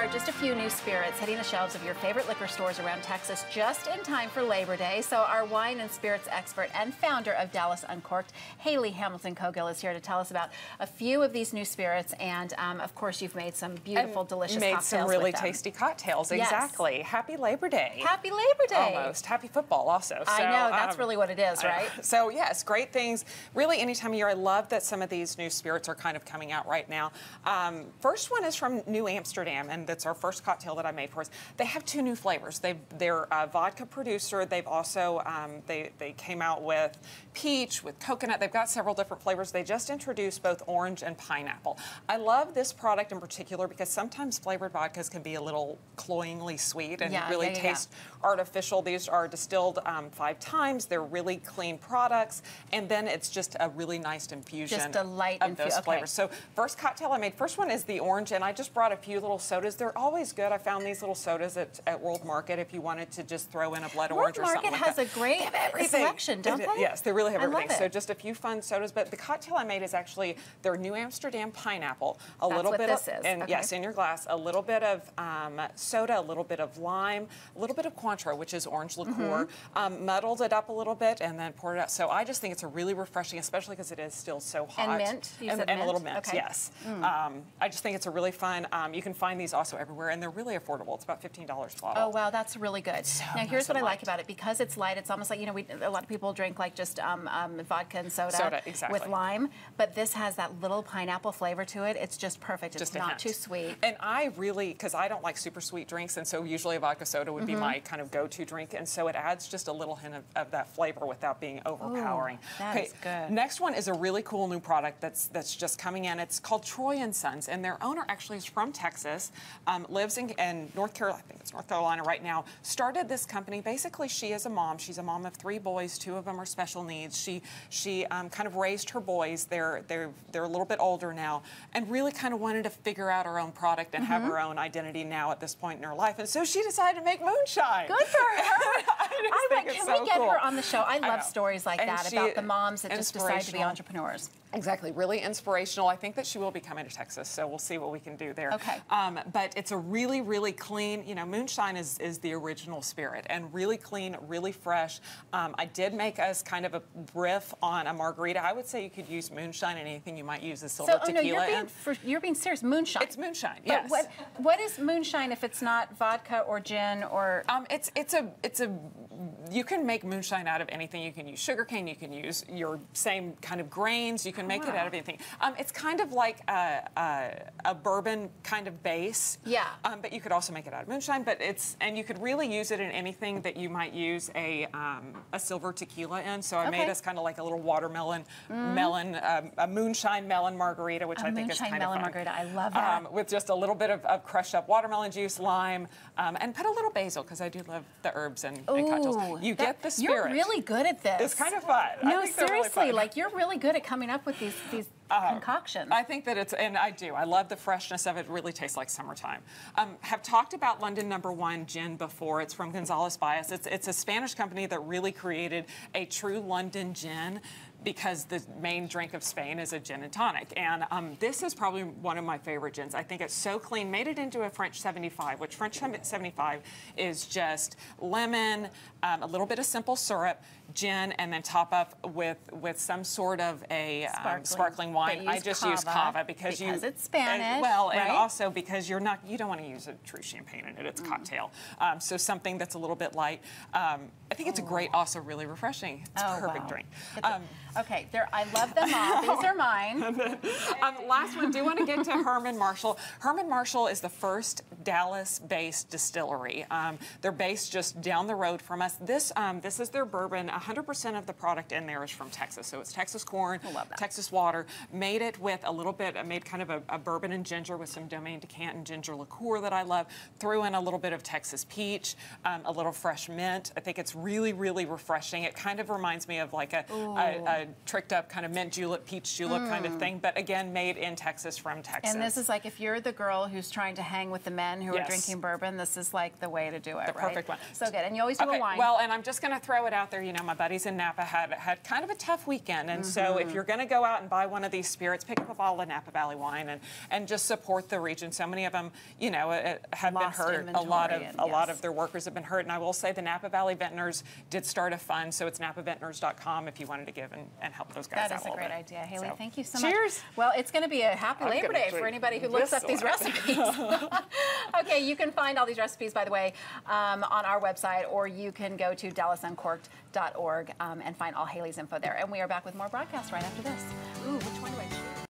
are just a few new spirits hitting the shelves of your favorite liquor stores around Texas just in time for Labor Day. So our wine and spirits expert and founder of Dallas Uncorked, Hayley Hamilton Cogill, is here to tell us about a few of these new spirits. And of course, you've made some beautiful, delicious cocktails. Made some really tasty cocktails. Yes. Exactly. Happy Labor Day. Happy Labor Day. Almost. Happy football also. So, I know, that's really what it is, right? So yes, great things. Really, any time of year. I love that some of these new spirits are kind of coming out right now. First one is from New Amsterdam, and that's our first cocktail that I made for us. They have two new flavors. They're a vodka producer. They've also they came out with peach, with coconut. They've got several different flavors. They just introduced both orange and pineapple. I love this product in particular because sometimes flavored vodkas can be a little cloyingly sweet and really taste artificial. These are distilled 5 times. They're really clean products, and then it's just a really nice infusion just a light of those flavors. So first cocktail I made, first one is the orange, and I just brought a few little sodas. They're always good. I found these little sodas at World Market if you wanted to just throw in a blood orange or something like that. World Market has a great selection, don't they? Yes, they really have everything. Love it. So just a few fun sodas, but the cocktail I made is actually their New Amsterdam Pineapple. Yes, in your glass, a little bit of soda, a little bit of lime, a little bit of Cointreau, which is orange liqueur, muddled it up a little bit, and then poured it out. So I just think it's a really refreshing, especially because it is still so hot. And mint? You said mint? And a little mint, okay. Yes. I just think it's a really fun, you can find these also everywhere, and they're really affordable. It's about $15 a bottle. Oh, wow, that's really good. So now, here's what I like about it. Because it's light, it's almost like, you know, a lot of people drink like just vodka and soda with lime, but this has that little pineapple flavor to it. It's just perfect. It's not too sweet. And I really, because I don't like super sweet drinks, and so usually a vodka soda would be my kind of go-to drink, and so it adds just a little hint of that flavor without being overpowering. Ooh, that is good. Next one is a really cool new product that's just coming in. It's called Troy and Sons, and their owner actually is from Texas, lives in North Carolina, I think it's North Carolina right now, started this company. Basically, she is a mom. She's a mom of 3 boys. 2 of them are special needs. She kind of raised her boys. They're a little bit older now, and really kind of wanted to figure out her own product and have her own identity now at this point in her life. And so she decided to make moonshine. Good for her. Can we get her on the show? I love stories like that about the moms that just decide to be entrepreneurs. Exactly, really inspirational. I think that she will be coming to Texas, so we'll see what we can do there. Okay. But it's a really, really clean, you know, moonshine is the original spirit, and really clean, really fresh. I did make us kind of a riff on a margarita. I would say you could use moonshine and anything you might use a silver tequila. You're being serious. Moonshine. It's moonshine. Yes. But what is moonshine if it's not vodka or gin or? You can make moonshine out of anything. You can use sugarcane. You can use your same kind of grains. You can make it out of anything. It's kind of like a bourbon kind of base. Yeah. But you could also make it out of moonshine. And you could really use it in anything that you might use a silver tequila in. So I made us kind of like a little watermelon a moonshine melon margarita, which I think is kind of fun. Margarita. I love that. With just a little bit of crushed up watermelon juice, lime, and put a little basil because I do love the herbs and cocktails. You get the spirit. You're really good at this. It's kind of fun. No, seriously, like you're really good at coming up with these concoctions. I think that and I do. I love the freshness of it. It really tastes like summertime. Have talked about London #1 gin before. It's from González Baez. It's a Spanish company that really created a true London gin, because the main drink of Spain is a gin and tonic. And this is probably one of my favorite gins. I think it's so clean. Made it into a French 75, which French 75 is just lemon, a little bit of simple syrup, gin, and then top up with some sort of a sparkling wine. I just use cava because it's Spanish. And also because you don't want to use a true champagne in it. It's cocktail. So something that's a little bit light. I think it's a great, also really refreshing. It's a perfect drink. Okay, I love them all. These are mine. Last one, do want to get to Herman Marshall. Herman Marshall is the first Dallas-based distillery. They're based just down the road from us. This is their bourbon. 100% of the product in there is from Texas. So it's Texas corn, Texas water. Made it with a little bit, made kind of a bourbon and ginger with some Domaine Decanton ginger liqueur that I love. Threw in a little bit of Texas peach, a little fresh mint. I think it's really, really refreshing. It kind of reminds me of like a tricked up kind of mint julep, peach julep kind of thing, but again, made in Texas from Texas. And this is like if you're the girl who's trying to hang with the men men who are drinking bourbon, this is like the way to do it, the perfect one. So good. And you always do a wine. Well, and I'm just going to throw it out there. You know, my buddies in Napa had kind of a tough weekend. And so if you're going to go out and buy one of these spirits, pick up a bottle of Napa Valley wine and just support the region. So many of them, you know, have been hurt. A lot of their workers have been hurt. And I will say the Napa Valley Vintners did start a fund. So it's napavintners.com if you wanted to give and help those guys out. That is a great idea. Hayley, thank you so much. Cheers. Well, it's going to be a happy Labor Day for anybody who looks up these recipes. Okay, you can find all these recipes, by the way, on our website, or you can go to DallasUncorked.org and find all Hayley's info there. And we are back with more broadcasts right after this. Ooh, which one do I choose?